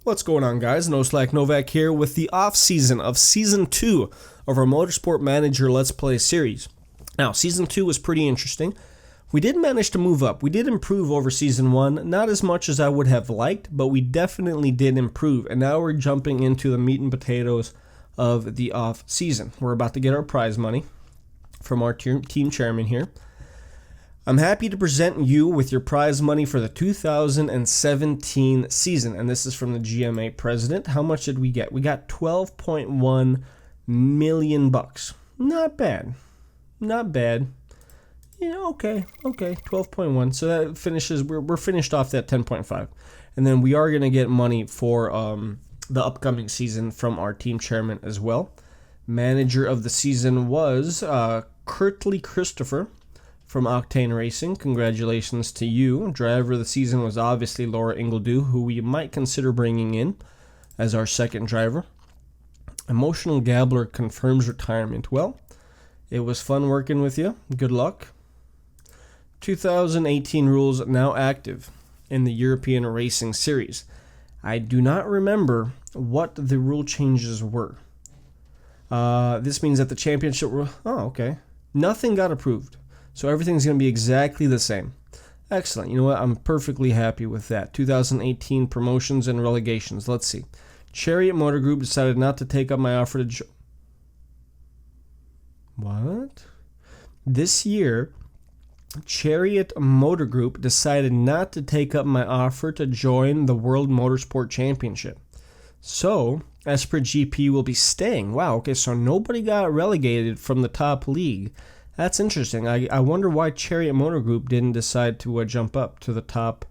What's going on, guys? NoSlack Novak here with the off-season of Season 2 of our Motorsport Manager Let's Play series. Now, Season 2 was pretty interesting. We did manage to move up. We did improve over Season 1, not as much as I would have liked, but we definitely did improve. And now we're jumping into the meat and potatoes of the off-season. We're about to get our prize money from our team chairman here. I'm happy to present you with your prize money for the 2017 season, and this is from the GMA president. How much did we get? We got 12.1 million bucks. Not bad. Not bad. Yeah, okay, 12.1. So that finishes, we're finished off that 10.5. And then we are going to get money for the upcoming season from our team chairman as well. Manager of the season was Curtly Christopher from Octane Racing. Congratulations to you. Driver of the season was obviously Laura Ingledew, who we might consider bringing in as our second driver. Emotional Gambler confirms retirement. Well, it was fun working with you. Good luck. 2018 rules now active in the European Racing Series. I do not remember what the rule changes were. This means that the championship rule... Oh, okay. Nothing got approved. So everything's going to be exactly the same. Excellent. You know what? I'm perfectly happy with that. 2018 promotions and relegations. Let's see. Chariot Motor Group decided not to take up my offer to... What? This year, Chariot Motor Group decided not to take up my offer to join the World Motorsport Championship. So, Esprit GP will be staying. Wow, okay, so nobody got relegated from the top league. That's interesting. I wonder why Chariot Motor Group didn't decide to jump up to the top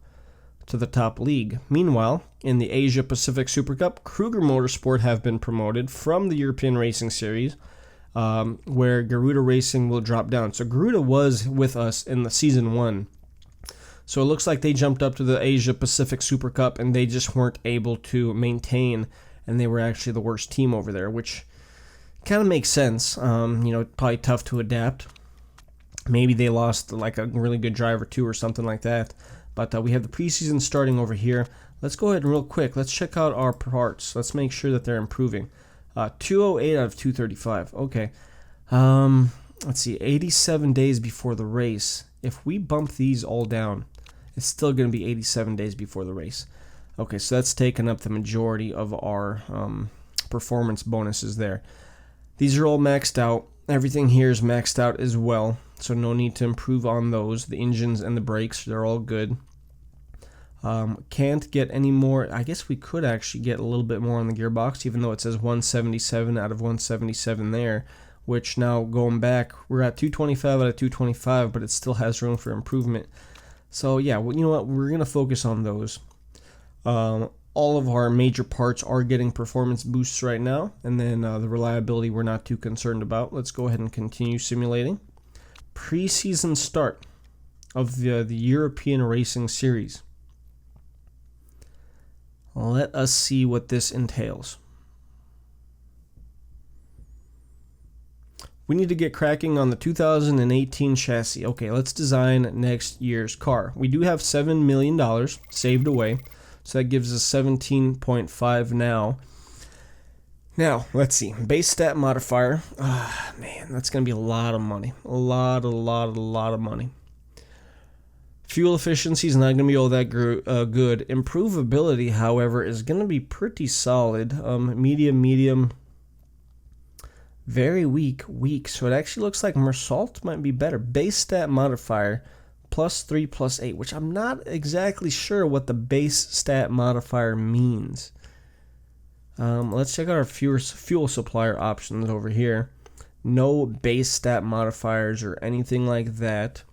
league. Meanwhile, in the Asia Pacific Super Cup, Kruger Motorsport have been promoted from the European Racing Series, where Garuda Racing will drop down. So Garuda was with us in the Season 1. So it looks like they jumped up to the Asia Pacific Super Cup, and they just weren't able to maintain, and they were actually the worst team over there, which kind of makes sense. Probably tough to adapt. Maybe they lost like a really good driver too or something like that. But we have the preseason starting over here. Let's go ahead and real quick, let's check out our parts. Let's make sure that they're improving. 208 out of 235. Okay. Let's see, 87 days before the race. If we bump these all down, it's still going to be 87 days before the race. Okay, so that's taken up the majority of our performance bonuses there. These are all maxed out. Everything here is maxed out as well, so no need to improve on those. The engines and the brakes, they're all good. Can't get any more. I guess we could actually get a little bit more on the gearbox, even though it says 177 out of 177 there, which now going back, we're at 225 out of 225, but it still has room for improvement. So yeah, well, you know what? We're going to focus on those. All of our major parts are getting performance boosts right now, and then the reliability we're not too concerned about. Let's go ahead and continue simulating. Preseason start of the European Racing Series. Let us see what this entails. We need to get cracking on the 2018 chassis. Okay, let's design next year's car. We do have $7 million saved away. So that gives us 17.5 now. Now, let's see. Base stat modifier. Man, that's going to be a lot of money. A lot of money. Fuel efficiency is not going to be all that good. Improvability, however, is going to be pretty solid. Medium. Very weak. So it actually looks like Mersault might be better. Base stat modifier. +3, +8, which I'm not exactly sure what the base stat modifier means. Let's check out our fuel supplier options over here. No base stat modifiers or anything like that.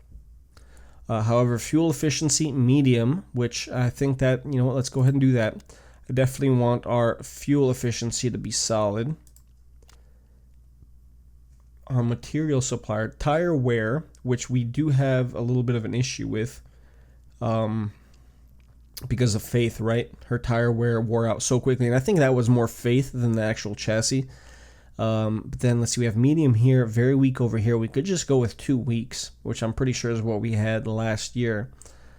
However, fuel efficiency, medium, which I think that, you know what, let's go ahead and do that. I definitely want our fuel efficiency to be solid. Our material supplier, tire wear, which we do have a little bit of an issue with because of Faith, right? Her tire wear wore out so quickly, and I think that was more Faith than the actual chassis. But then let's see, we have medium here, very weak over here. We could just go with 2 weeks, which I'm pretty sure is what we had last year.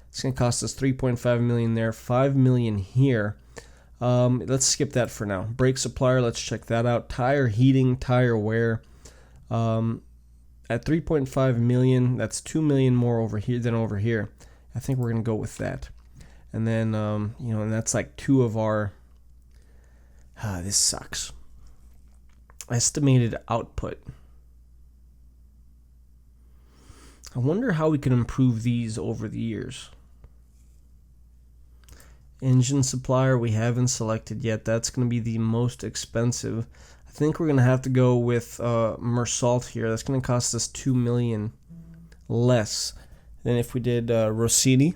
It's going to cost us $3.5 million there, $5 million here. Let's skip that for now. Brake supplier, let's check that out. Tire heating, tire wear. At 3.5 million, that's 2 million more over here than over here. I think we're gonna go with that. And then and that's like 2 of our. This sucks. Estimated output. I wonder how we can improve these over the years. Engine supplier we haven't selected yet. That's going to be the most expensive. I think we're going to have to go with Mersault here. That's going to cost us 2 million less than if we did Rossini.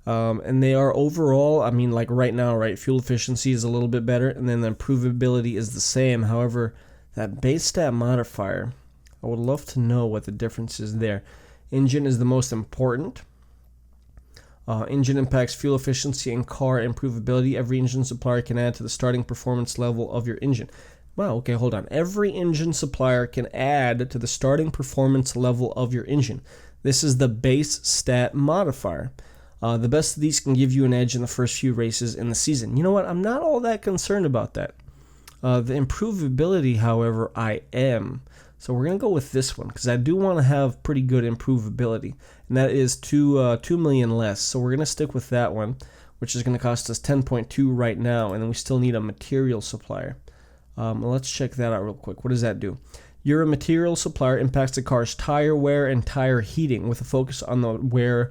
And they are overall, I mean, like right now, right? Fuel efficiency is a little bit better, and then the improvability is the same. However, that base stat modifier, I would love to know what the difference is there. Engine is the most important. Engine impacts fuel efficiency and car improvability. Every engine supplier can add to the starting performance level of your engine. Wow, okay, hold on. Every engine supplier can add to the starting performance level of your engine. This is the base stat modifier. The best of these can give you an edge in the first few races in the season. You know what? I'm not all that concerned about that. The improvability, however, I am. So we're going to go with this one because I do want to have pretty good improvability. And that is 2 million less. So we're going to stick with that one, which is going to cost us 10.2 right now. And then we still need a material supplier. Let's check that out real quick. What does that do? Your material supplier impacts the car's tire wear and tire heating with a focus on the wear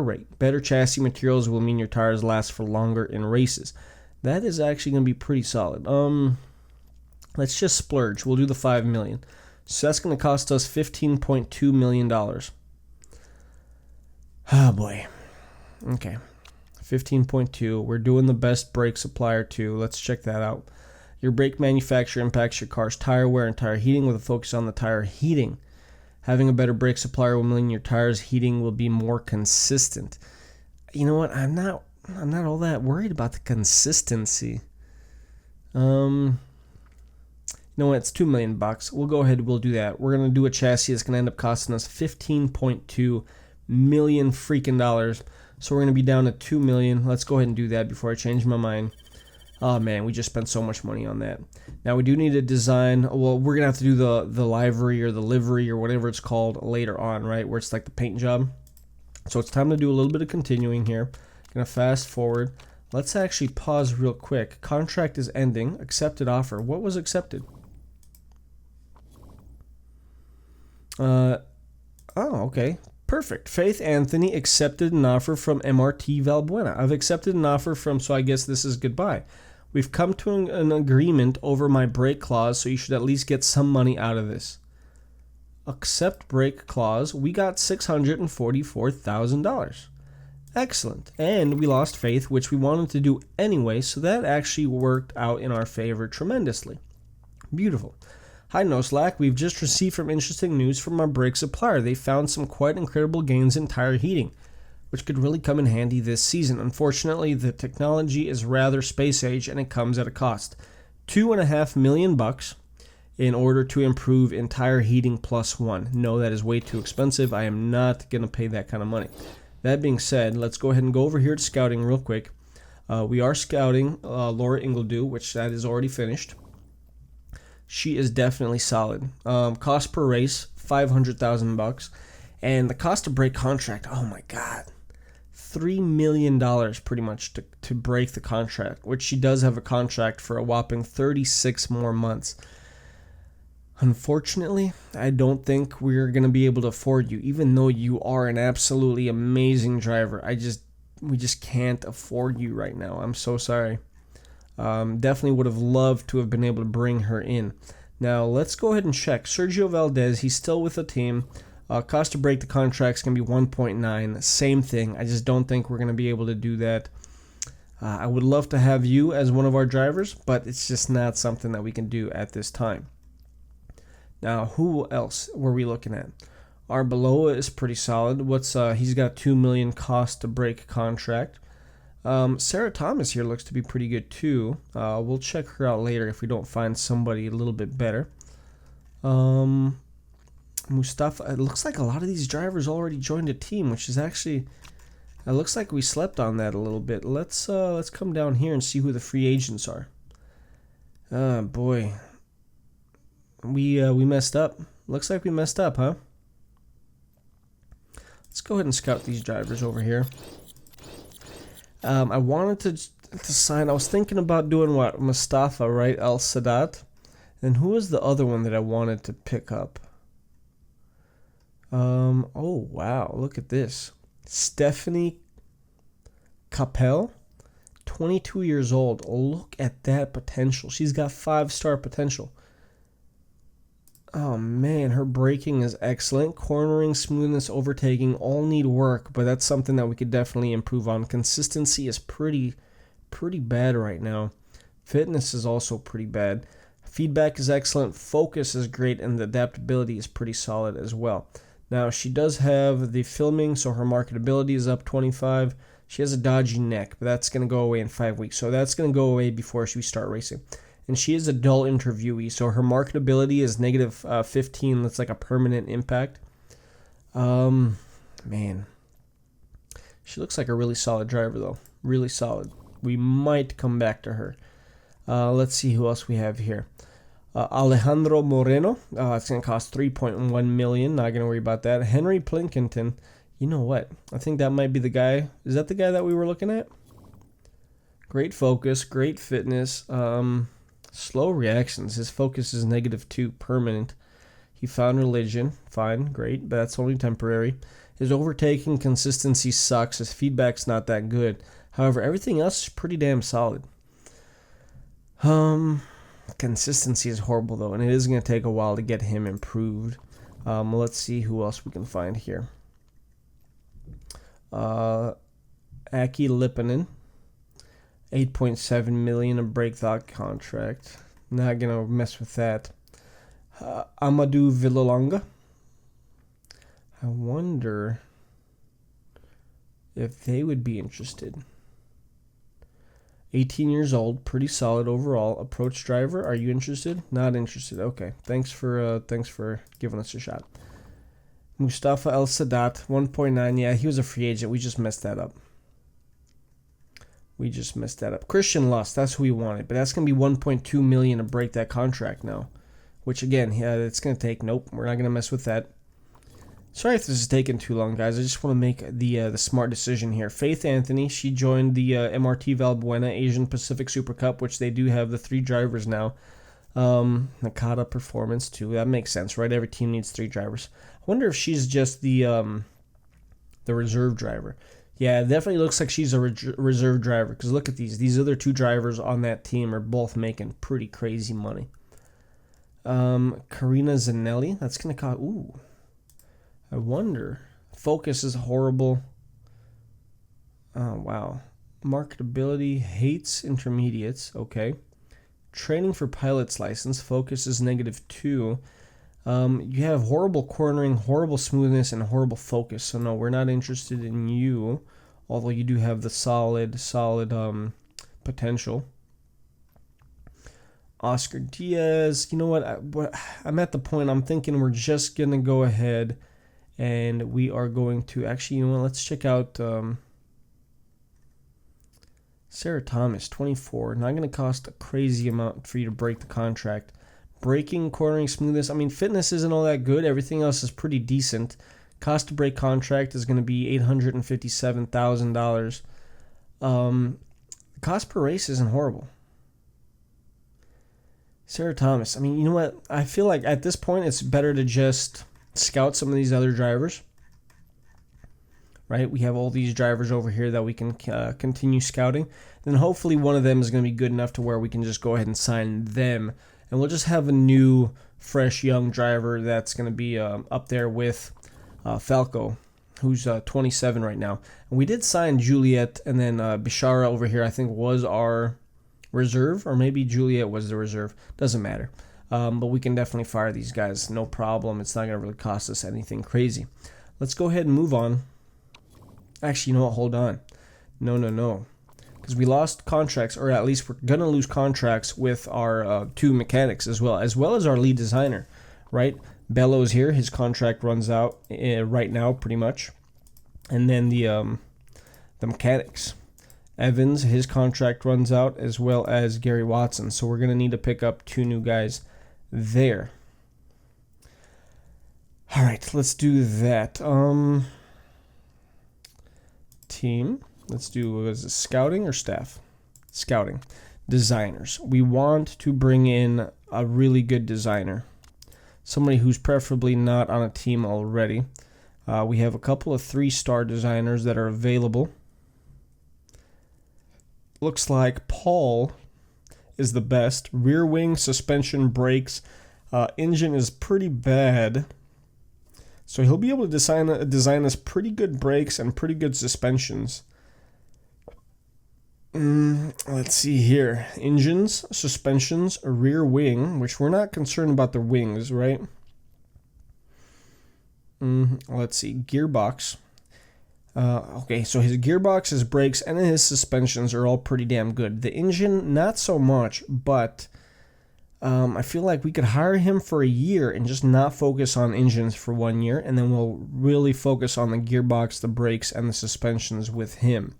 rate. Better chassis materials will mean your tires last for longer in races. That is actually going to be pretty solid. Let's just splurge. We'll do the 5 million. So that's going to cost us $15.2 million. Oh boy. Okay. 15.2. We're doing the best brake supplier too. Let's check that out. Your brake manufacturer impacts your car's tire wear and tire heating with a focus on the tire heating. Having a better brake supplier will mean your tires heating will be more consistent. You know what? I'm not all that worried about the consistency. You know what? It's $2 million. We'll go ahead. We'll do that. We're gonna do a chassis that's gonna end up costing us $15.2 million freaking dollars. So we're gonna be down to 2 million. Let's go ahead and do that before I change my mind. Oh man, we just spent so much money on that. Now we do need to design. Well, we're gonna have to do the livery or the livery or whatever it's called later on, right? Where it's like the paint job. So it's time to do a little bit of continuing here. Gonna fast forward. Let's actually pause real quick. Contract is ending. Accepted offer. What was accepted? Okay. Perfect. Faith Anthony accepted an offer from MRT Valbuena. I've accepted an offer from, so I guess this is goodbye. We've come to an agreement over my break clause, so you should at least get some money out of this. Accept break clause. We got $644,000. Excellent. And we lost Faith, which we wanted to do anyway, so that actually worked out in our favor tremendously. Beautiful. Hi NoSlack, we've just received some interesting news from our brake supplier. They found some quite incredible gains in tire heating, which could really come in handy this season. Unfortunately, the technology is rather space age and it comes at a cost. $2.5 million in order to improve in tire heating +1. No, that is way too expensive. I am not going to pay that kind of money. That being said, let's go ahead and go over here to scouting real quick. We are scouting Laura Ingledew, which that is already finished. She is definitely solid. Cost per race, $500,000. And the cost to break contract, oh my God. $3 million pretty much to break the contract, which she does have a contract for a whopping 36 more months. Unfortunately, I don't think we're going to be able to afford you, even though you are an absolutely amazing driver. We just can't afford you right now. I'm so sorry. Definitely would have loved to have been able to bring her in. Now, let's go ahead and check. Sergio Valdez, he's still with the team. Cost to break the contract is going to be 1.9. Same thing. I just don't think we're going to be able to do that. I would love to have you as one of our drivers, but it's just not something that we can do at this time. Now, who else were we looking at? Arbeloa is pretty solid. He's got $2 million cost to break contract. Sarah Thomas here looks to be pretty good too. We'll check her out later if we don't find somebody a little bit better. Mustafa, it looks like a lot of these drivers already joined a team, which is actually It looks like we slept on that a little bit. Let's come down here and see who the free agents are. Oh boy, we messed up. Looks like we messed up, huh? Let's go ahead and scout these drivers over here. I wanted to sign. I was thinking about doing what, Mustafa, right? Al Sadat. And who was the other one that I wanted to pick up? Oh wow, look at this. Stephanie Capel, 22 years old. Look at that potential. She's got 5-star potential. Oh man, her braking is excellent. Cornering, smoothness, overtaking all need work, but that's something that we could definitely improve on. Consistency is pretty bad right now. Fitness is also pretty bad. Feedback is excellent. Focus is great, and the adaptability is pretty solid as well. Now, she does have the filming, so her marketability is up 25. She has a dodgy neck, but that's going to go away in 5 weeks. So that's going to go away before we start racing. And she is a dull interviewee, so her marketability is negative 15. That's like a permanent impact. Man. She looks like a really solid driver, though. Really solid. We might come back to her. Let's see who else we have here. Alejandro Moreno. It's going to cost $3.1 million. Not going to worry about that. Henry Plinkington. You know what? I think that might be the guy. Is that the guy that we were looking at? Great focus. Great fitness. Slow reactions. His focus is -2, permanent. He found religion. Fine. Great. But that's only temporary. His overtaking consistency sucks. His feedback's not that good. However, everything else is pretty damn solid. Consistency is horrible, though, and it is going to take a while to get him improved. Let's see who else we can find here. Aki Lippanen, $8.7 million, a break-thought contract. Not going to mess with that. Amadou Villalonga. I wonder if they would be interested. 18 years old, pretty solid overall. Approach driver, are you interested? Not interested. Okay, thanks for giving us a shot. Mustafa El Sadat, 1.9. Yeah, he was a free agent. We just messed that up. Christian Lust, that's who we wanted, but that's gonna be 1.2 million to break that contract now. Which again, yeah, it's gonna take. Nope, we're not gonna mess with that. Sorry if this is taking too long, guys. I just want to make the smart decision here. Faith Anthony, she joined the MRT Valbuena Asian Pacific Super Cup, which they do have the 3 drivers now. Nakata Performance too. That makes sense, right? Every team needs 3 drivers. I wonder if she's just the reserve driver. Yeah, it definitely looks like she's a reserve driver, because look at these. These other 2 drivers on that team are both making pretty crazy money. Karina Zanelli, that's going to cost... Ooh. I wonder. Focus is horrible. Oh, wow. Marketability, hates intermediates. Okay. Training for pilot's license. Focus is -2. You have horrible cornering, horrible smoothness, and horrible focus. So, no, we're not interested in you. Although you do have the solid potential. Oscar Diaz. You know what? I'm at the point I'm thinking we're just going to go ahead and we are going to... Actually, you know what? Let's check out Sarah Thomas, 24. Not going to cost a crazy amount for you to break the contract. Braking, cornering, smoothness. I mean, fitness isn't all that good. Everything else is pretty decent. Cost to break contract is going to be $857,000. Cost per race isn't horrible. Sarah Thomas. I mean, you know what? I feel like at this point it's better to just scout some of these other drivers. Right? We have all these drivers over here that we can continue scouting. Then hopefully one of them is going to be good enough to where we can just go ahead and sign them. And we'll just have a new, fresh, young driver that's going to be up there with Falco, who's 27 right now. And we did sign Juliet, and then Bishara over here I think was our reserve, or maybe Juliet was the reserve. Doesn't matter. But we can definitely fire these guys, no problem. It's not going to really cost us anything crazy. Let's go ahead and move on. Actually, you know what? Hold on. No. Because we lost contracts, or at least we're going to lose contracts with our 2 mechanics as well as our lead designer, right? Bellows here, his contract runs out right now pretty much. And then the the mechanics. Evans, his contract runs out, as well as Gary Watson. So we're going to need to pick up 2 new guys there. All right, let's do that. Team. Let's do, is it scouting or staff? Scouting. Designers. We want to bring in a really good designer. Somebody who's preferably not on a team already. We have a couple of 3-star designers that are available. Looks like Paul is the best. Rear wing, suspension, brakes. Engine is pretty bad. So he'll be able to design us pretty good brakes and pretty good suspensions. Let's see here. Engines, suspensions, rear wing, which we're not concerned about the wings, right? Let's see. Gearbox. Okay, so his gearbox, his brakes, and his suspensions are all pretty damn good. The engine, not so much, but I feel like we could hire him for a year and just not focus on engines for 1 year, and then we'll really focus on the gearbox, the brakes, and the suspensions with him.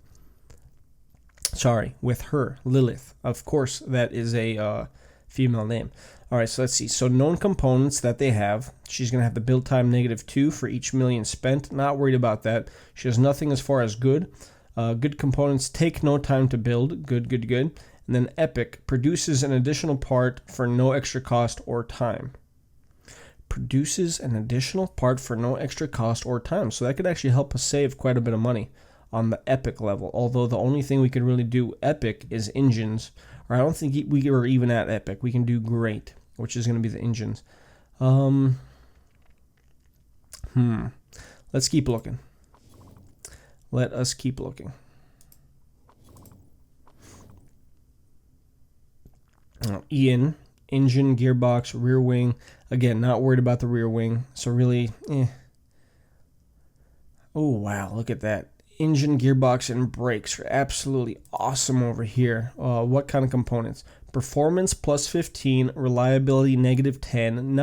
Sorry, with her, Lilith. Of course, that is a female name. All right, so let's see. So known components that they have. She's going to have the build time -2 for each million spent. Not worried about that. She has nothing as far as good. Good components take no time to build. Good. And then Epic produces an additional part for no extra cost or time. Produces an additional part for no extra cost or time. So that could actually help us save quite a bit of money on the Epic level. Although the only thing we could really do Epic is engines. Or I don't think we were even at Epic. We can do great, which is going to be the engines. Let's keep looking. Let us keep looking. Ian, engine, gearbox, rear wing. Again, not worried about the rear wing. So really, Oh, wow, look at that. Engine, gearbox, and brakes are absolutely awesome over here. What kind of components? Performance +15, reliability -10,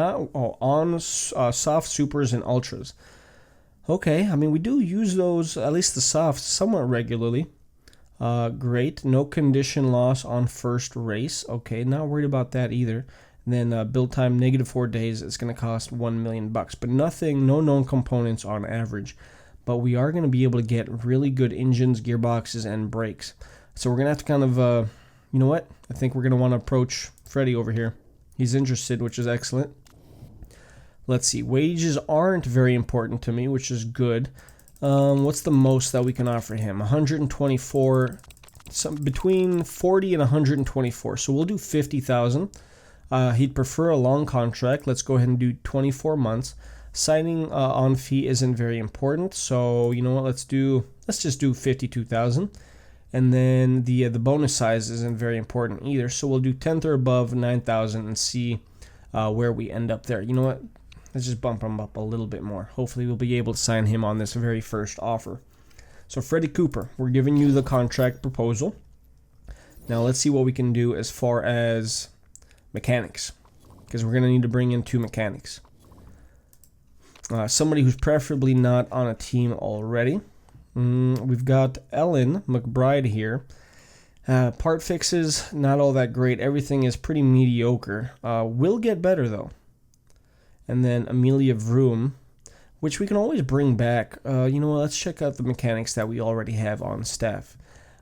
on soft supers and ultras. Okay, I mean, we do use those, at least the softs, somewhat regularly. Great. No condition loss on first race. Okay, not worried about that either. And then build time -4 days. It's going to cost $1 million, but no known components on average. But we are going to be able to get really good engines, gearboxes, and brakes. So we're going to have to kind of, you know what? I think we're going to want to approach Freddie over here. He's interested, which is excellent. Let's see. Wages aren't very important to me, which is good. What's the most that we can offer him? 124, between 40 and 124. So we'll do 50,000. He'd prefer a long contract. Let's go ahead and do 24 months. Signing on fee isn't very important, so you know what? Let's just do 52,000, and then the bonus size isn't very important either. So we'll do 10th or above 9,000 and see where we end up there. You know what? Let's just bump him up a little bit more. Hopefully, we'll be able to sign him on this very first offer. So Freddie Cooper, we're giving you the contract proposal. Now let's see what we can do as far as mechanics, because we're going to need to bring in 2 mechanics. Somebody who's preferably not on a team already. We've got Ellen McBride here. Part fixes, not all that great. Everything is pretty mediocre. Will get better, though. And then Amelia Vroom, which we can always bring back. You know what? Let's check out the mechanics that we already have on staff.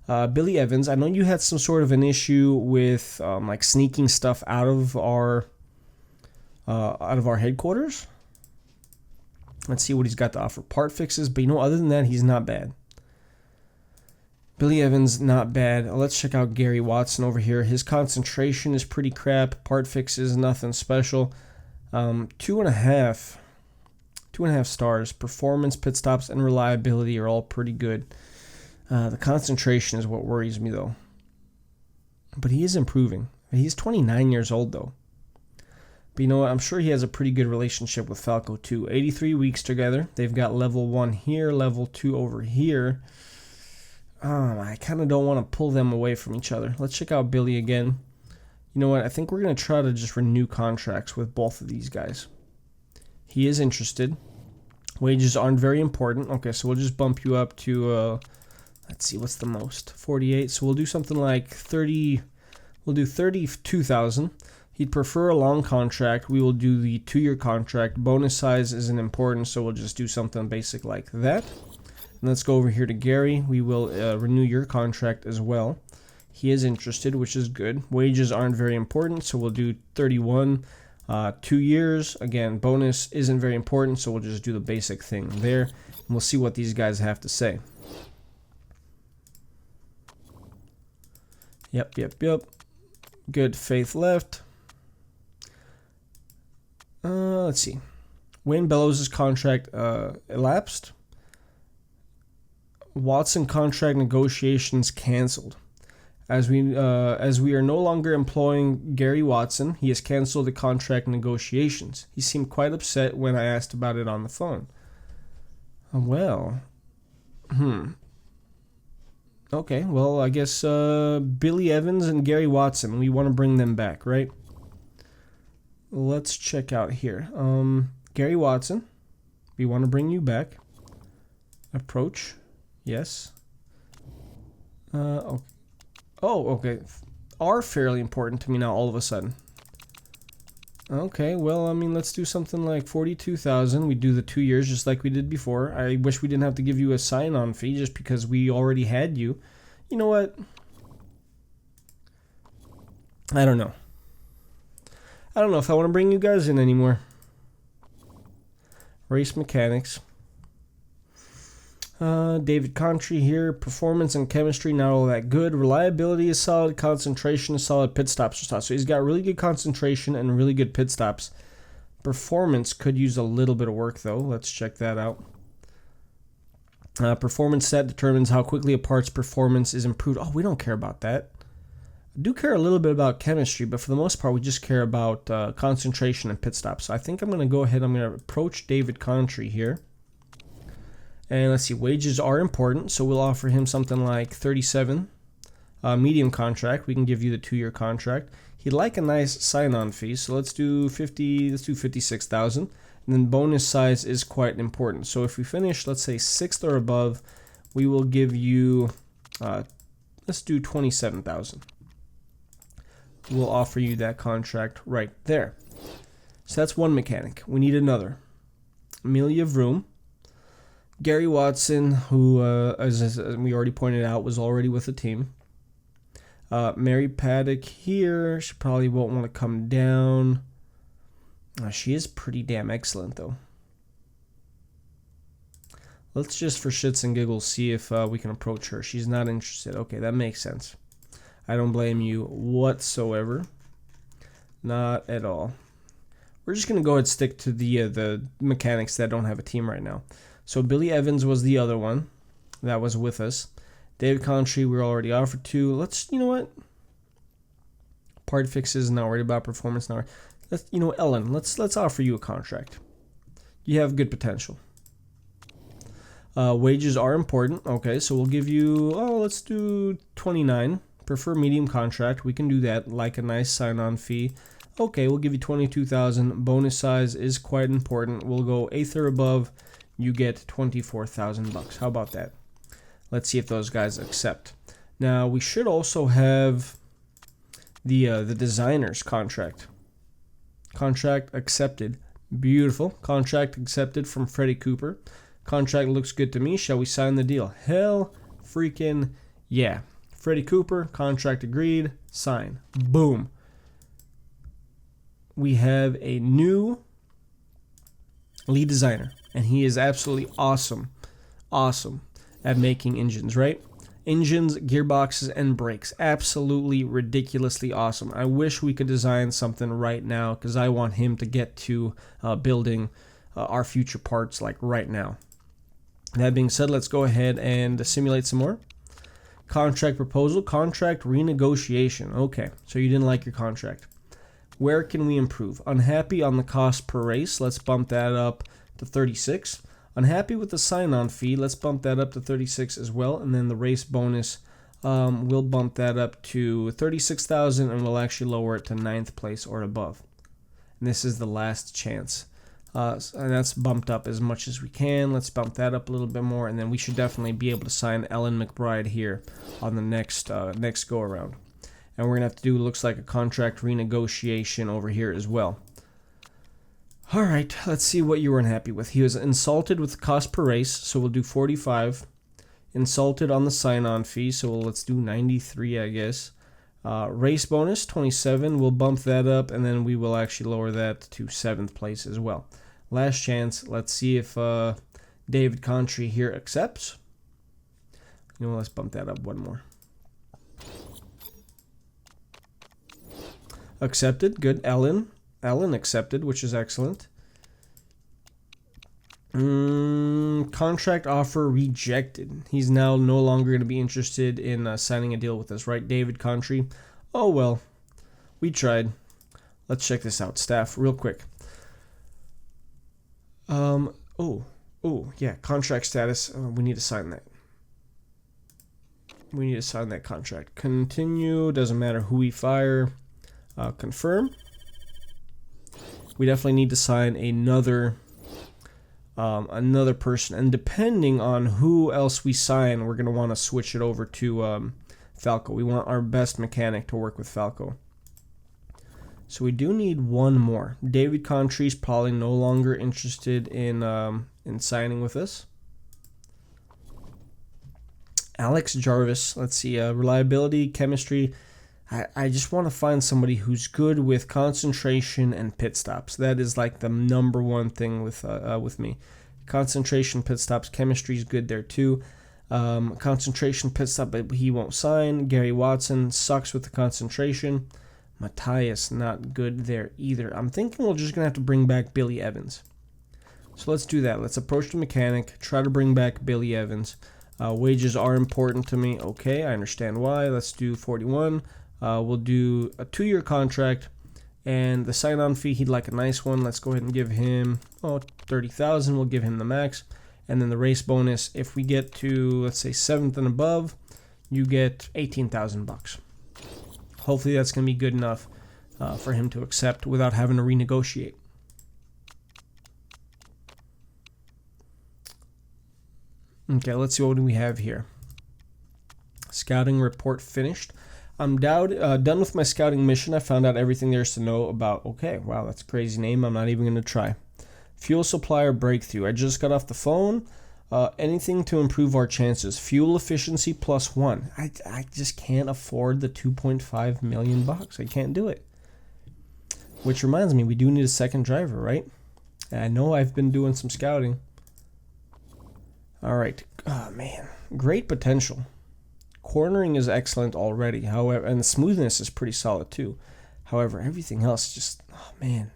Billy Evans, I know you had some sort of an issue with like sneaking stuff out of our headquarters. Let's see what he's got to offer. Part fixes, but you know, other than that, he's not bad. Billy Evans, not bad. Let's check out Gary Watson over here. His concentration is pretty crap. Part fixes, nothing special. 2.5 stars. Performance, pit stops, and reliability are all pretty good. The concentration is what worries me, though. But he is improving. He's 29 years old, though. But you know what? I'm sure he has a pretty good relationship with Falco, too. 83 weeks together. They've got level 1 here, level 2 over here. I kind of don't want to pull them away from each other. Let's check out Billy again. You know what? I think we're going to try to just renew contracts with both of these guys. He is interested. Wages aren't very important. Okay, so we'll just bump you up to Let's see, what's the most? 48. So we'll do something like 30. We'll do 32,000. He'd prefer a long contract. We will do the 2-year contract. Bonus size isn't important, so we'll just do something basic like that. And let's go over here to Gary. We will renew your contract as well. He is interested, which is good. Wages aren't very important, so we'll do 31. 2 years. Again, bonus isn't very important, so we'll just do the basic thing there. And we'll see what these guys have to say. Yep. Good faith left. Let's see. Wayne Bellows' contract elapsed. Watson contract negotiations canceled. As we are no longer employing Gary Watson, he has canceled the contract negotiations. He seemed quite upset when I asked about it on the phone. Okay, well, I guess Billy Evans and Gary Watson, we want to bring them back, right? Let's check out here. Gary Watson, we want to bring you back. Approach, yes. Okay. Oh, okay. Are fairly important to me now all of a sudden. Okay, well, I mean, let's do something like 42,000. We do the 2 years just like we did before. I wish we didn't have to give you a sign-on fee just because we already had you. You know what? I don't know. I don't know if I want to bring you guys in anymore. Race mechanics. David Contry here. Performance and chemistry, not all that good. Reliability is solid. Concentration is solid. Pit stops are solid. So he's got really good concentration and really good pit stops. Performance could use a little bit of work, though. Let's check that out. Performance stat determines how quickly a part's performance is improved. Oh, we don't care about that. I do care a little bit about chemistry, but for the most part, we just care about concentration and pit stops. So I think I'm going to go ahead. I'm going to approach David Contry here. And let's see, wages are important, so we'll offer him something like 37, medium contract. We can give you the 2-year contract. He'd like a nice sign-on fee, so let's do 50. Let's do 56,000. And then bonus size is quite important. So if we finish, let's say 6th or above, we will give you, let's do 27,000. We'll offer you that contract right there. So that's one mechanic. We need another. Amelia Vroom. Gary Watson, who, as we already pointed out, was already with the team. Mary Paddock here. She probably won't want to come down. She is pretty damn excellent, though. Let's just, for shits and giggles, see if we can approach her. She's not interested. Okay, that makes sense. I don't blame you whatsoever. Not at all. We're just going to go ahead and stick to the mechanics that don't have a team right now. So Billy Evans was the other one that was with us. David Contry, we were already offered to. Let's, you know what? Part fixes, not worried about performance. Now, Ellen, let's offer you a contract. You have good potential. Wages are important. Okay, so we'll give you, let's do 29. Prefer medium contract. We can do that, like a nice sign-on fee. Okay, we'll give you 22,000. Bonus size is quite important. We'll go 8th or above. You get 24,000 bucks. How about that? Let's see if those guys accept. Now, we should also have the designer's contract. Contract accepted. Beautiful. Contract accepted from Freddie Cooper. Contract looks good to me. Shall we sign the deal? Hell freaking yeah. Freddie Cooper, contract agreed. Sign. Boom. We have a new lead designer. And he is absolutely awesome at making engines, right? Engines, gearboxes, and brakes. Absolutely ridiculously awesome. I wish we could design something right now because I want him to get to building our future parts like right now. That being said, let's go ahead and simulate some more. Contract proposal, contract renegotiation. Okay, so you didn't like your contract. Where can we improve? Unhappy on the cost per race. Let's bump that up to 36. Unhappy with the sign-on fee. Let's bump that up to 36 as well. And then the race bonus, we'll bump that up to 36,000 and we'll actually lower it to 9th place or above. And this is the last chance. And that's bumped up as much as we can. Let's bump that up a little bit more, and then we should definitely be able to sign Ellen McBride here on the next go around. And we're gonna have to do, looks like, a contract renegotiation over here as well. All right, let's see what you were unhappy with. He was insulted with the cost per race, so we'll do 45. Insulted on the sign-on fee, so let's do 93, I guess. Race bonus 27. We'll bump that up, and then we will actually lower that to 7th place as well. Last chance. Let's see if David Contry here accepts. You know, let's bump that up one more. Accepted. Good. Ellen accepted, which is excellent. Contract offer rejected. He's now no longer going to be interested in signing a deal with us, right, David Contry? Oh, well. We tried. Let's check this out, staff, real quick. Yeah, contract status. We need to sign that. We need to sign that contract. Continue. Doesn't matter who we fire. Confirm. We definitely need to sign another person, and depending on who else we sign, we're going to want to switch it over to Falco. We want our best mechanic to work with Falco. So we do need one more. David Contry's probably no longer interested in signing with us. Alex Jarvis, let's see, reliability, chemistry. I just want to find somebody who's good with concentration and pit stops. That is like the number one thing with me. Concentration, pit stops, chemistry is good there too. Concentration, pit stop, but he won't sign. Gary Watson sucks with the concentration. Matthias, not good there either. I'm thinking we're just going to have to bring back Billy Evans. So let's do that. Let's approach the mechanic, try to bring back Billy Evans. Wages are important to me. Okay, I understand why. Let's do 41. We'll do a 2-year contract, and the sign-on fee, he'd like a nice one. Let's go ahead and give him 30,000. We'll give him the max, and then the race bonus. If we get to, let's say, 7th and above, you get $18,000. Hopefully that's going to be good enough for him to accept without having to renegotiate. Okay, let's see what do we have here. Scouting report finished. I'm done with my scouting mission. I found out everything there is to know about. Okay, wow, that's a crazy name. I'm not even going to try. Fuel supplier breakthrough. I just got off the phone. Anything to improve our chances. Fuel efficiency +1. I just can't afford the $2.5 million. I can't do it. Which reminds me, we do need a second driver, right? I know I've been doing some scouting. All right. Oh, man. Great potential. Cornering is excellent already, however, and the smoothness is pretty solid too. However, everything else just, oh man.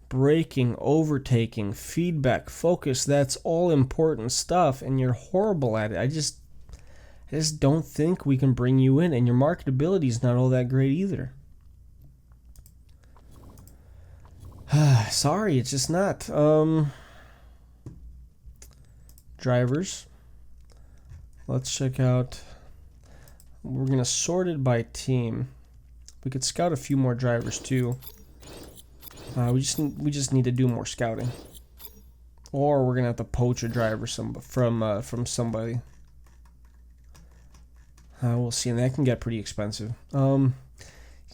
Braking, overtaking, feedback, focus, that's all important stuff, and you're horrible at it. I just don't think we can bring you in, and your marketability is not all that great either. Sorry, it's just not. Drivers. Let's check out. We're going to sort it by team. We could scout a few more drivers too. We just need to do more scouting. Or we're going to have to poach a driver from somebody. We'll see, and that can get pretty expensive. You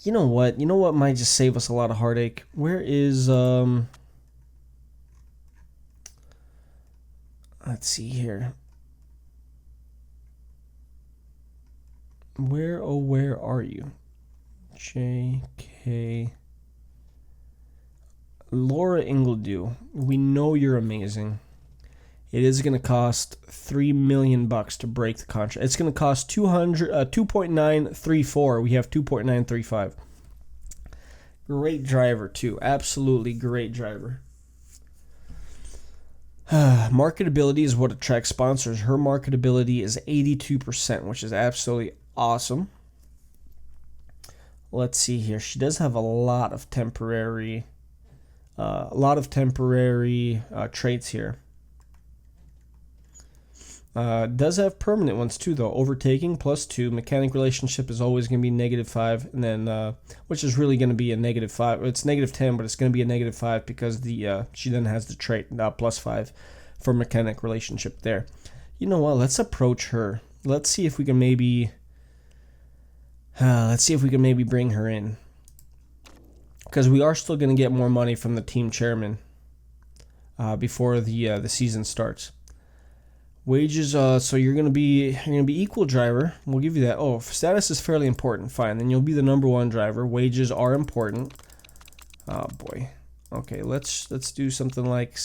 know what? You know what might just save us a lot of heartache? Where is... Let's see here. Where are you? JK. Laura Ingledew. We know you're amazing. It is going to cost $3 million to break the contract. It's going to cost 2.934. We have 2.935. Great driver too. Absolutely great driver. Marketability is what attracts sponsors. Her marketability is 82%, which is absolutely awesome. Let's see here. She does have a lot of temporary traits here. Does have permanent ones too, though. Overtaking +2. Mechanic relationship is always going to be -5, and then which is really going to be a -5. It's -10, but it's going to be a -5 because she then has the trait +5 for mechanic relationship there. You know what? Let's approach her. Let's see if we can maybe. Bring her in, because we are still going to get more money from the team chairman before the season starts. Wages, so you're gonna be equal driver. We'll give you that. Oh, status is fairly important. Fine, then you'll be the #1 driver. Wages are important. Oh boy. Okay, let's do something like.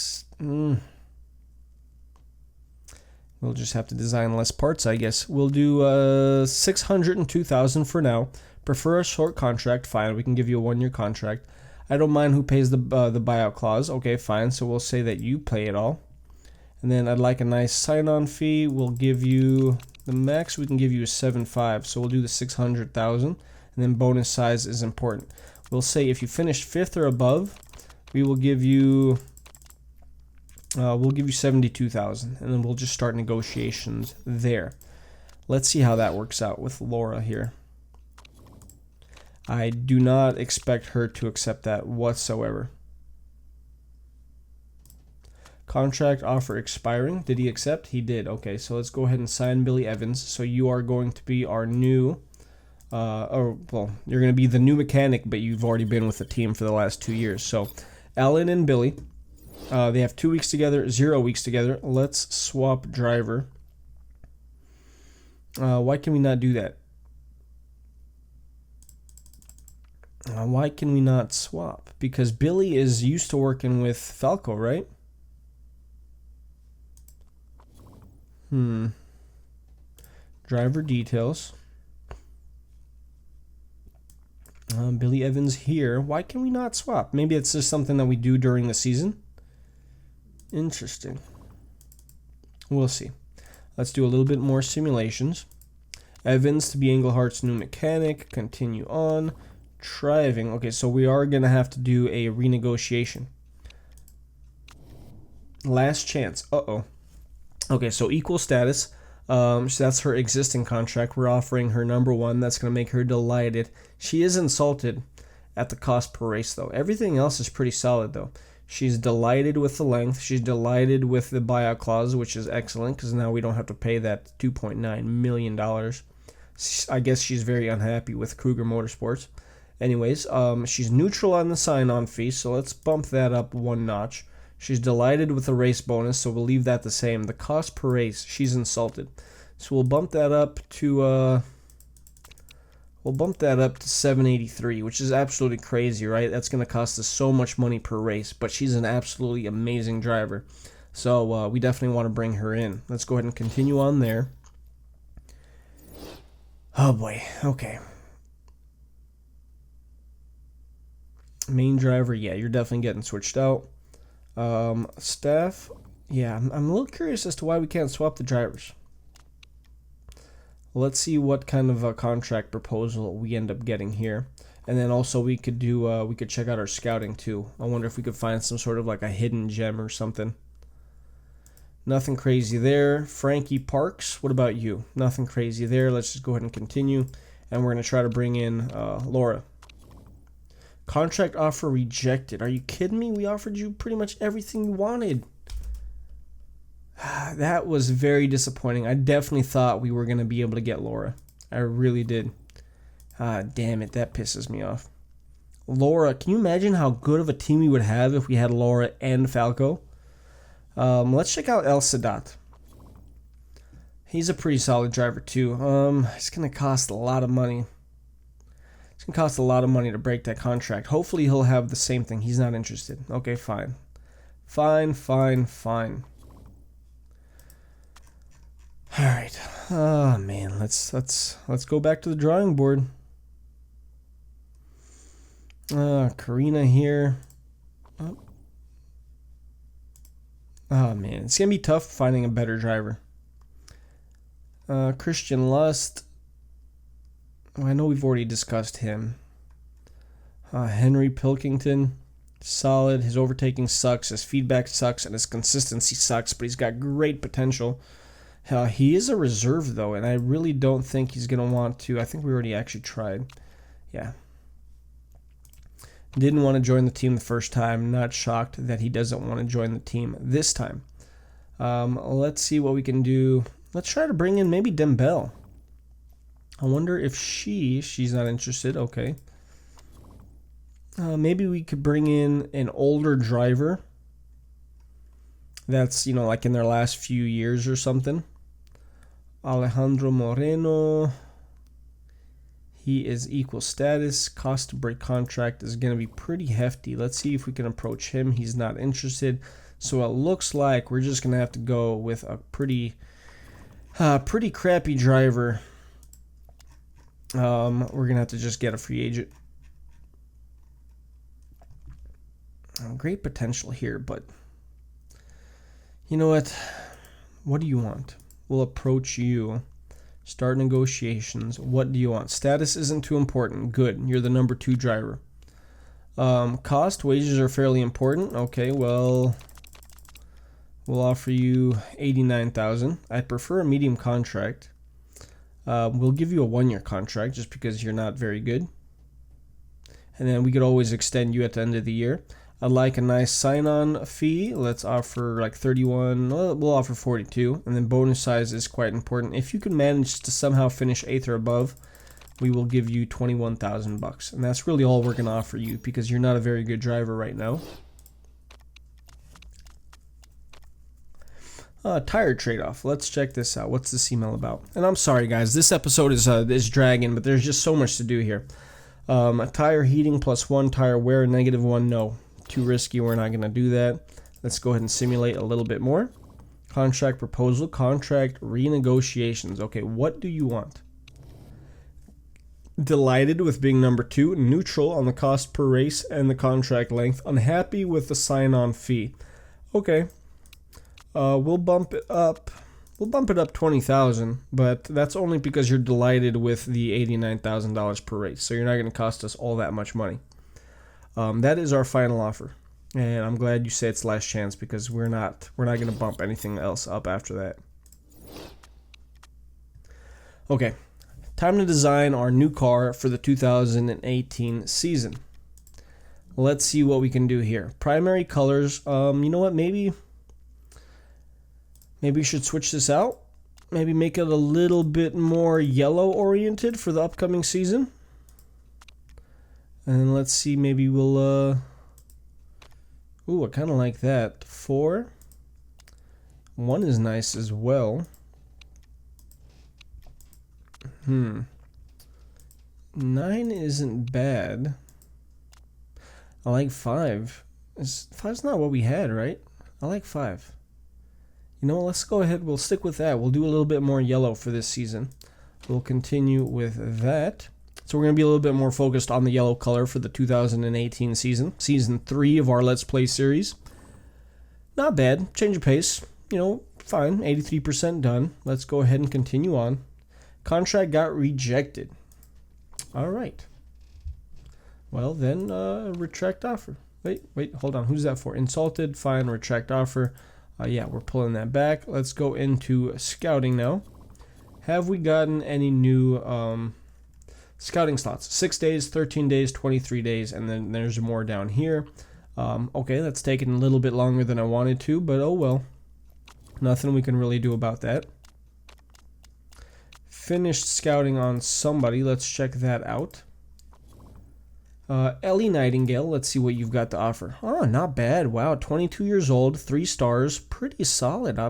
We'll just have to design less parts, I guess. We'll do 602,000 for now. Prefer a short contract. Fine, we can give you a 1-year contract. I don't mind who pays the buyout clause. Okay, fine. So we'll say that you pay it all. And then I'd like a nice sign-on fee. We'll give you the max. We can give you a 7.5. So we'll do the 600,000. And then bonus size is important. We'll say if you finish 5th or above, we will give you 72,000, and then we'll just start negotiations there. Let's see how that works out with Laura here. I do not expect her to accept that whatsoever. Contract offer expiring. Did he accept? He did. Okay, so let's go ahead and sign Billy Evans. So you are going to be our new, you're going to be the new mechanic, but you've already been with the team for the last 2 years. So Alan and Billy, they have 2 weeks together, 0 weeks together. Let's swap driver. Why can we not do that? Why can we not swap? Because Billy is used to working with Falco, right? Driver details. Billy Evans here. Why can we not swap? Maybe it's just something that we do during the season. Interesting. We'll see. Let's do a little bit more simulations. Evans to be Englehart's new mechanic. Continue on. Driving. Okay, so we are going to have to do a renegotiation. Last chance. Uh-oh. Okay, so equal status. So that's her existing contract. We're offering her #1. That's going to make her delighted. She is insulted at the cost per race, though. Everything else is pretty solid, though. She's delighted with the length. She's delighted with the buyout clause, which is excellent because now we don't have to pay that $2.9 million. I guess she's very unhappy with Kruger Motorsports. Anyways, she's neutral on the sign-on fee, so let's bump that up 1 notch. She's delighted with the race bonus, so we'll leave that the same. The cost per race, she's insulted. So we'll bump that up to $783, which is absolutely crazy, right? That's going to cost us so much money per race, but she's an absolutely amazing driver. So we definitely want to bring her in. Let's go ahead and continue on there. Oh boy, okay. Main driver, yeah, you're definitely getting switched out. Staff, yeah, I'm a little curious as to why we can't swap the drivers. Let's see what kind of a contract proposal we end up getting here. And then also we could do, we could check out our scouting too. I wonder if we could find some sort of like a hidden gem or something. Nothing crazy there. Frankie Parks, what about you? Nothing crazy there. Let's just go ahead and continue. And we're going to try to bring in Laura. Contract offer rejected. Are you kidding me? We offered you pretty much everything you wanted. That was very disappointing. I definitely thought we were going to be able to get Laura. I really did. Damn it. That pisses me off. Laura, can you imagine how good of a team we would have if we had Laura and Falco? Let's check out El Sadat. He's a pretty solid driver too. It's going to cost a lot of money. It's going to cost a lot of money to break that contract. Hopefully he'll have the same thing. He's not interested. Okay, fine. Fine. All right. Oh man, let's go back to the drawing board. Karina here. Oh man, it's gonna be tough finding a better driver. Christian Lust. I know we've already discussed him. Henry Pilkington, solid. His overtaking sucks, his feedback sucks, and his consistency sucks, but he's got great potential. He is a reserve, though, and I really don't think he's going to want to. I think we already actually tried. Yeah. Didn't want to join the team the first time. Not shocked that he doesn't want to join the team this time. Let's see what we can do. Let's try to bring in maybe Dembele. I wonder if she's not interested. Okay. Maybe we could bring in an older driver that's, like in their last few years or something. Alejandro Moreno. He is equal status. Cost to break contract is going to be pretty hefty. Let's see if we can approach him. He's not interested. So it looks like we're just going to have to go with a pretty crappy driver. We're going to have to just get a free agent. Great potential here, but you know what? What do you want? We'll approach you. Start negotiations. What do you want? Status isn't too important. Good. You're the number 2 driver. Cost, wages are fairly important. Okay, well, we'll offer you $89,000. I'd prefer a medium contract. We'll give you a 1-year contract just because you're not very good. And then we could always extend you at the end of the year. I'd like a nice sign-on fee. Let's offer like 31. We'll offer 42. And then bonus size is quite important. If you can manage to somehow finish 8th or above, we will give you $21,000. And that's really all we're going to offer you because you're not a very good driver right now. Tire trade-off. Let's check this out. What's this email about? And I'm sorry, guys. This episode is dragging, but there's just so much to do here. Tire heating +1, tire wear -1. No. Too risky. We're not going to do that. Let's go ahead and simulate a little bit more. Contract proposal, contract renegotiations. Okay, what do you want? Delighted with being number 2, neutral on the cost per race and the contract length, unhappy with the sign-on fee. Okay, we'll bump it up. We'll bump it up $20,000, but that's only because you're delighted with the $89,000 per race. So you're not going to cost us all that much money. That is our final offer, and I'm glad you say it's last chance because we're not going to bump anything else up after that. Okay, time to design our new car for the 2018 season. Let's see what we can do here. Primary colors. You know what? Maybe we should switch this out. Maybe make it a little bit more yellow oriented for the upcoming season. And let's see, maybe we'll, ooh, I kind of like that. 4. 1 is nice as well. 9 isn't bad. I like 5. 5's not what we had, right? I like 5. You know what, let's go ahead, we'll stick with that. We'll do a little bit more yellow for this season. We'll continue with that. So we're going to be a little bit more focused on the yellow color for the 2018 season. Season 3 of our Let's Play series. Not bad. Change of pace. Fine. 83% done. Let's go ahead and continue on. Contract got rejected. All right. Well, then, retract offer. Wait, hold on. Who's that for? Insulted. Fine. Retract offer. Yeah, we're pulling that back. Let's go into scouting now. Have we gotten any new... scouting slots, 6 days, 13 days, 23 days, and then there's more down here. Okay, that's taken a little bit longer than I wanted to, but oh well. Nothing we can really do about that. Finished scouting on somebody. Let's check that out. Ellie Nightingale, let's see what you've got to offer. Oh, not bad. Wow, 22 years old, 3 stars. Pretty solid.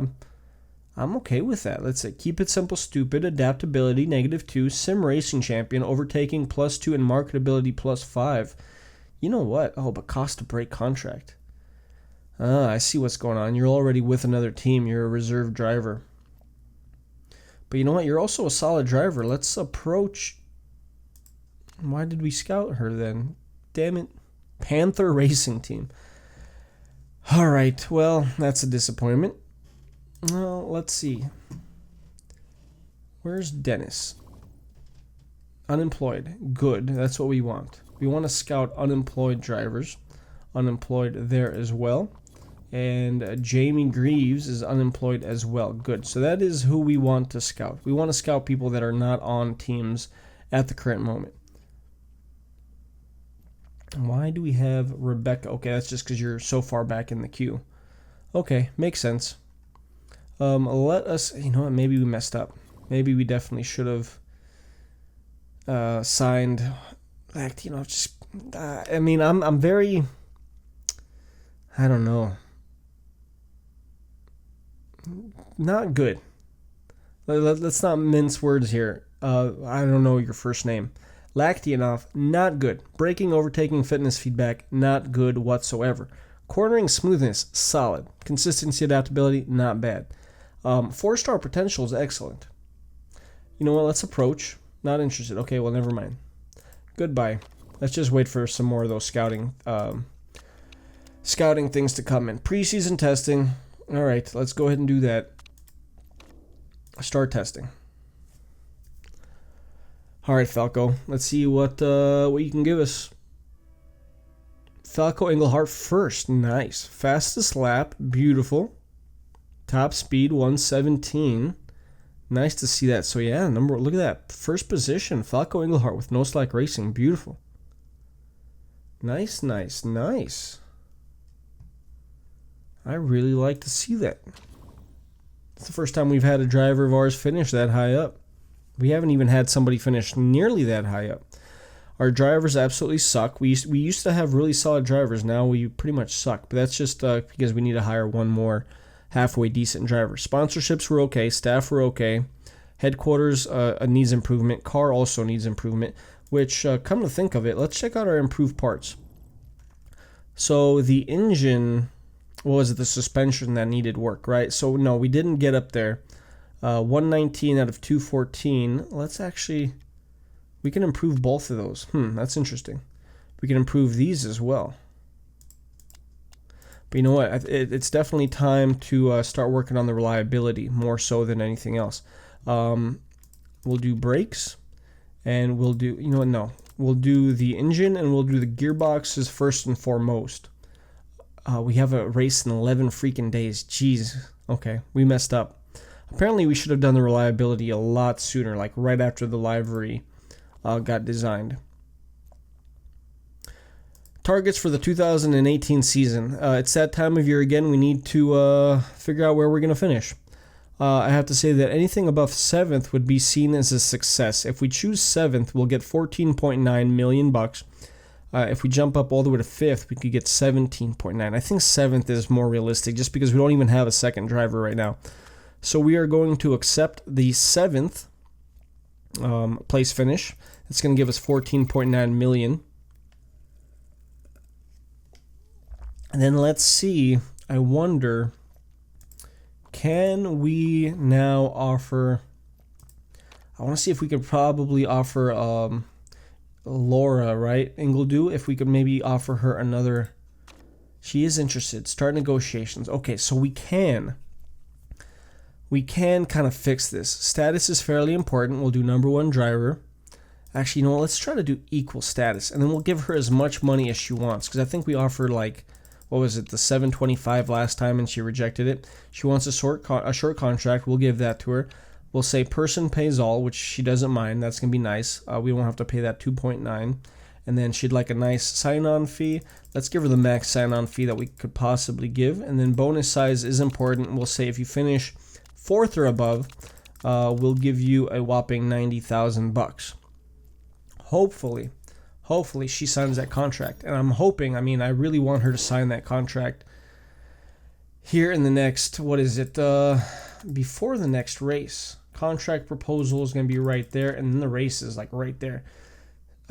I'm okay with that. Let's say keep it simple, stupid, adaptability, -2, sim racing champion, overtaking +2, and marketability +5. You know what? Oh, but cost to break contract. I see what's going on. You're already with another team. You're a reserve driver. But you know what? You're also a solid driver. Let's approach... Why did we scout her then? Damn it. Panther Racing Team. All right. Well, that's a disappointment. Well, let's see. Where's Dennis? Unemployed. Good. That's what we want. We want to scout unemployed drivers. Unemployed there as well. And Jamie Greaves is unemployed as well. Good. So that is who we want to scout. We want to scout people that are not on teams at the current moment. Why do we have Rebecca? Okay, that's just because you're so far back in the queue. Okay, makes sense. Let us, you know what, maybe we messed up. Maybe we definitely should have signed, you know, just, I mean, I'm very, I don't know. Not good. Let's not mince words here. I don't know your first name. Laktianov, not good. Braking, overtaking, fitness feedback, not good whatsoever. Cornering smoothness, solid. Consistency, adaptability, not bad. 4-star potential is excellent. You know what? Let's approach. Not interested. Okay, well, never mind. Goodbye. Let's just wait for some more of those scouting things to come in. Preseason testing. All right, let's go ahead and do that. Start testing. All right, Falco. Let's see what you can give us. Falco Engelhart first. Nice. Fastest lap. Beautiful. Top speed 117. Nice to see that. So yeah, look at that. First position. Falco Engelhart with NoSlack Racing. Beautiful. Nice, nice, nice. I really like to see that. It's the first time we've had a driver of ours finish that high up. We haven't even had somebody finish nearly that high up. Our drivers absolutely suck. We used to have really solid drivers. Now we pretty much suck. But that's just because we need to hire one more halfway decent driver. Sponsorships were okay. Staff were okay. Headquarters needs improvement. Car also needs improvement. Which, come to think of it, let's check out our improved parts. So the engine, what was it? The suspension that needed work, right? So no, we didn't get up there. 119 out of 214. Let's actually, we can improve both of those. That's interesting. We can improve these as well. But you know what? It's definitely time to start working on the reliability more so than anything else. We'll do brakes, and we'll do, you know what? No. We'll do the engine, and we'll do the gearboxes first and foremost. We have a race in 11 freaking days. Jeez. Okay, we messed up. Apparently, we should have done the reliability a lot sooner, like right after the livery got designed. Targets for the 2018 season. It's that time of year again. We need to figure out where we're going to finish. I have to say that anything above 7th would be seen as a success. If we choose 7th, we'll get $14.9 million. If we jump up all the way to 5th, we could get 17.9. I think 7th is more realistic just because we don't even have a second driver right now. So we are going to accept the 7th place finish. It's going to give us $14.9 million. And then let's see. I wonder, can we now offer... I want to see if we could probably offer Laura, right? Ingledew, if we could maybe offer her another... She is interested. Start negotiations. Okay, so we can kind of fix this. Status is fairly important. We'll do number 1 driver. Actually, you know what? Let's try to do equal status. And then we'll give her as much money as she wants. Because I think we offered, like, what was it, the $725 last time, and she rejected it. She wants a short contract. We'll give that to her. We'll say person pays all, which she doesn't mind. That's going to be nice. We won't have to pay that $2.9. And then she'd like a nice sign-on fee. Let's give her the max sign-on fee that we could possibly give. And then bonus size is important. We'll say if you finish 4th or above, we'll give you a whopping $90,000. Hopefully she signs that contract. And I'm hoping, I really want her to sign that contract here in the next, before the next race. Contract proposal is going to be right there, and then the race is like right there.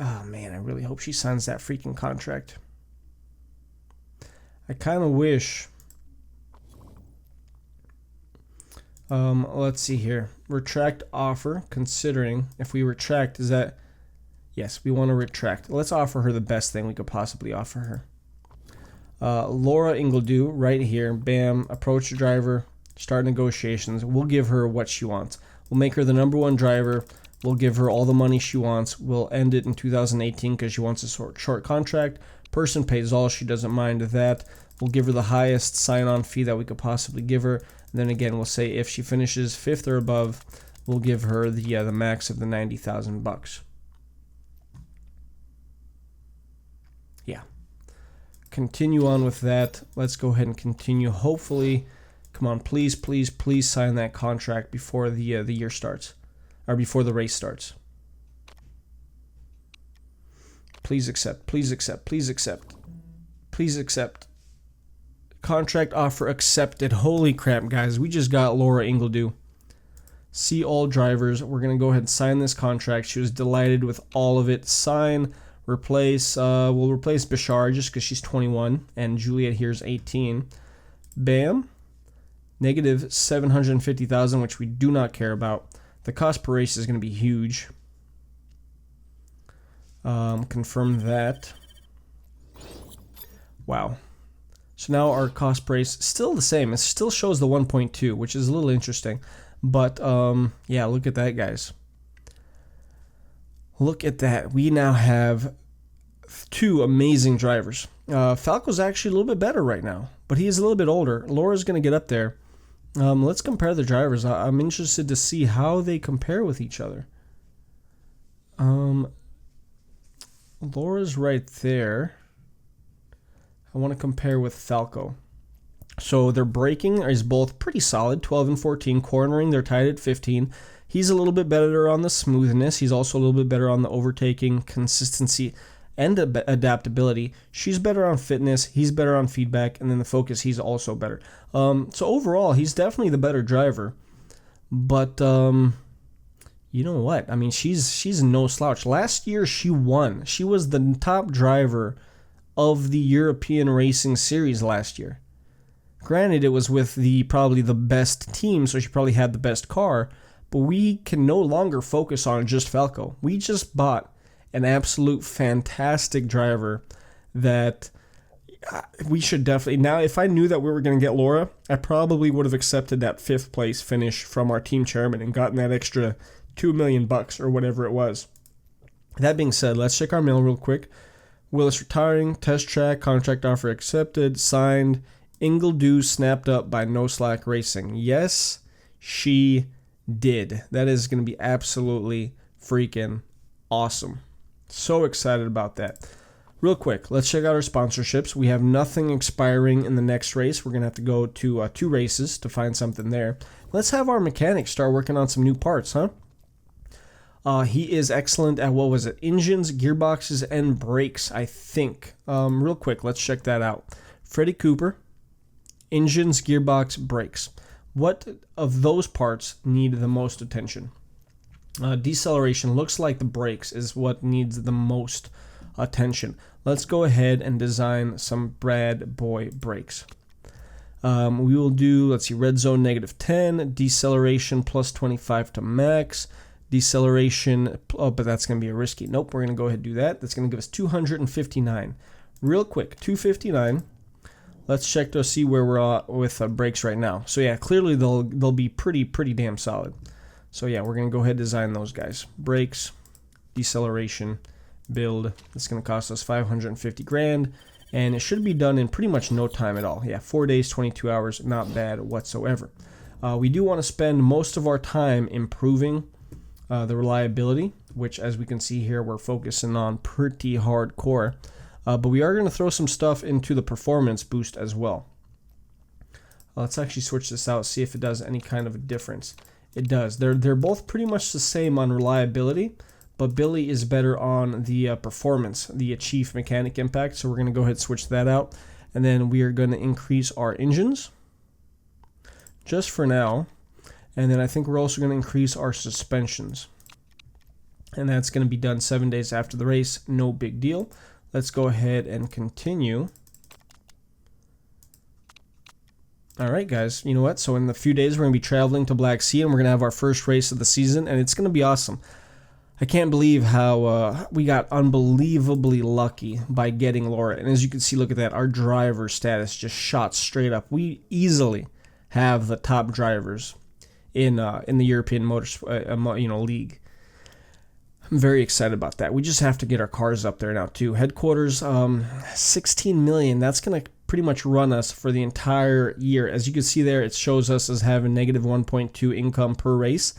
Oh man, I really hope she signs that freaking contract. I kind of wish... let's see here. Retract offer, considering if we retract, is that... Yes, we want to retract. Let's offer her the best thing we could possibly offer her. Laura Ingledew, right here. Bam, approach the driver, start negotiations. We'll give her what she wants. We'll make her the number 1 driver. We'll give her all the money she wants. We'll end it in 2018 because she wants a short contract. Person pays all. She doesn't mind that. We'll give her the highest sign-on fee that we could possibly give her. And then again, we'll say if she finishes 5th or above, we'll give her the max of the $90,000. Yeah. Continue on with that. Let's go ahead and continue. Hopefully, come on, please, please, please sign that contract before the year starts, or before the race starts. Please accept. Please accept. Please accept. Please accept. Contract offer accepted. Holy crap, guys. We just got Laura Ingledew. See all drivers. We're going to go ahead and sign this contract. She was delighted with all of it. Sign, replace. We'll replace Bashar just because she's 21 and Juliet here's 18. Bam. Negative 750,000, which we do not care about. The cost per race is going to be huge. Confirm that. Wow. So now our cost per race still the same. It still shows the 1.2, which is a little interesting. But yeah, look at that, guys. Look at that. We now have 2 amazing drivers. Falco's actually a little bit better right now, but he is a little bit older. Laura's going to get up there. Let's compare the drivers. I'm interested to see how they compare with each other. Laura's right there. I want to compare with Falco. So their braking is both pretty solid, 12 and 14. Cornering, they're tied at 15. He's a little bit better on the smoothness. He's also a little bit better on the overtaking, consistency, and adaptability. She's better on fitness. He's better on feedback. And then the focus, he's also better. So overall, he's definitely the better driver. But you know what? I mean, she's no slouch. Last year, she won. She was the top driver of the European Racing Series last year. Granted, it was with probably the best team, so she probably had the best car, but we can no longer focus on just Falco. We just bought an absolute fantastic driver that we should definitely... Now, if I knew that we were going to get Laura, I probably would have accepted that 5th place finish from our team chairman and gotten that extra $2 million or whatever it was. That being said, let's check our mail real quick. Willis retiring, test track, contract offer accepted, signed, Ingledew snapped up by NoSlack Racing. Yes, she did. That is going to be absolutely freaking awesome. So excited about that. Real quick, let's check out our sponsorships. We have nothing expiring in the next race. We're going to have to go to 2 races to find something there. Let's have our mechanic start working on some new parts, huh? He is excellent at, what was it, engines, gearboxes, and brakes, I think. Real quick, let's check that out. Freddie Cooper, engines, gearbox, brakes. What of those parts need the most attention? Deceleration looks like the brakes is what needs the most attention. Let's go ahead and design some bad boy brakes. We will do, let's see, red zone -10, deceleration +25 to max. Deceleration, oh, but that's going to be a risky. Nope, we're going to go ahead and do that. That's going to give us 259. Real quick, 259. Let's check to see where we're at with brakes right now. So yeah, clearly they'll be pretty damn solid. So yeah, we're going to go ahead and design those guys. Brakes, deceleration, build. It's going to cost us 550 grand, and it should be done in pretty much no time at all. Yeah, 4 days, 22 hours, not bad whatsoever. We do want to spend most of our time improving the reliability, which as we can see here, we're focusing on pretty hardcore. But we are going to throw some stuff into the performance boost as well. Let's actually switch this out, see if it does any kind of a difference. It does. They're both pretty much the same on reliability, but Billy is better on the performance, the Chief Mechanic Impact. So we're going to go ahead and switch that out. And then we are going to increase our engines just for now. And then I think we're also going to increase our suspensions. And that's going to be done 7 days after the race. No big deal. Let's go ahead and continue. All right, guys. You know what? So in a few days, we're going to be traveling to Black Sea, and we're going to have our first race of the season, and it's going to be awesome. I can't believe how we got unbelievably lucky by getting Laura. And as you can see, look at that. Our driver status just shot straight up. We easily have the top drivers in the European Motorsport league. I'm very excited about that. We just have to get our cars up there now too. Headquarters, 16 million. That's gonna pretty much run us for the entire year. As you can see there, it shows us as having negative 1.2 income per race.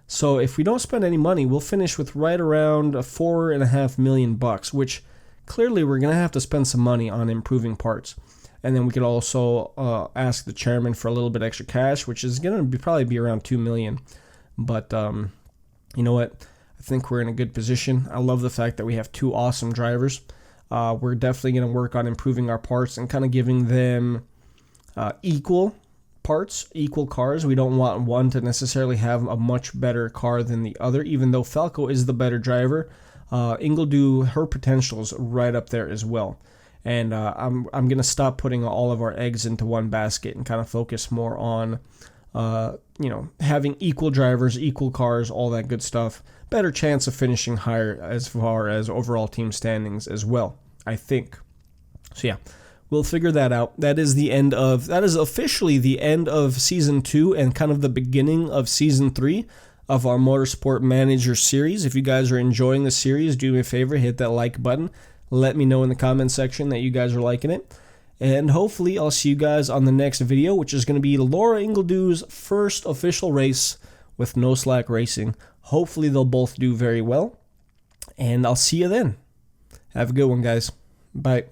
So if we don't spend any money, we'll finish with right around $4.5 million, which clearly we're going to have to spend some money on improving parts. And then we could also ask the chairman for a little bit extra cash, which is going to probably be around $2 million. But you know what? I think we're in a good position. I love the fact that we have two awesome drivers. We're definitely going to work on improving our parts and kind of giving them equal parts, equal cars. We don't want one to necessarily have a much better car than the other, even though Falco is the better driver. Ingledew, her potential is right up there as well. And I'm going to stop putting all of our eggs into one basket and kind of focus more on, having equal drivers, equal cars, all that good stuff. Better chance of finishing higher as far as overall team standings as well, I think. So yeah, we'll figure that out. That is officially the end of Season 2 and kind of the beginning of Season 3 of our Motorsport Manager series. If you guys are enjoying the series, do me a favor, hit that like button. Let me know in the comment section that you guys are liking it. And hopefully I'll see you guys on the next video, which is going to be Laura Ingledew's first official race with NoSlack Racing. Hopefully they'll both do very well. And I'll see you then. Have a good one, guys. Bye.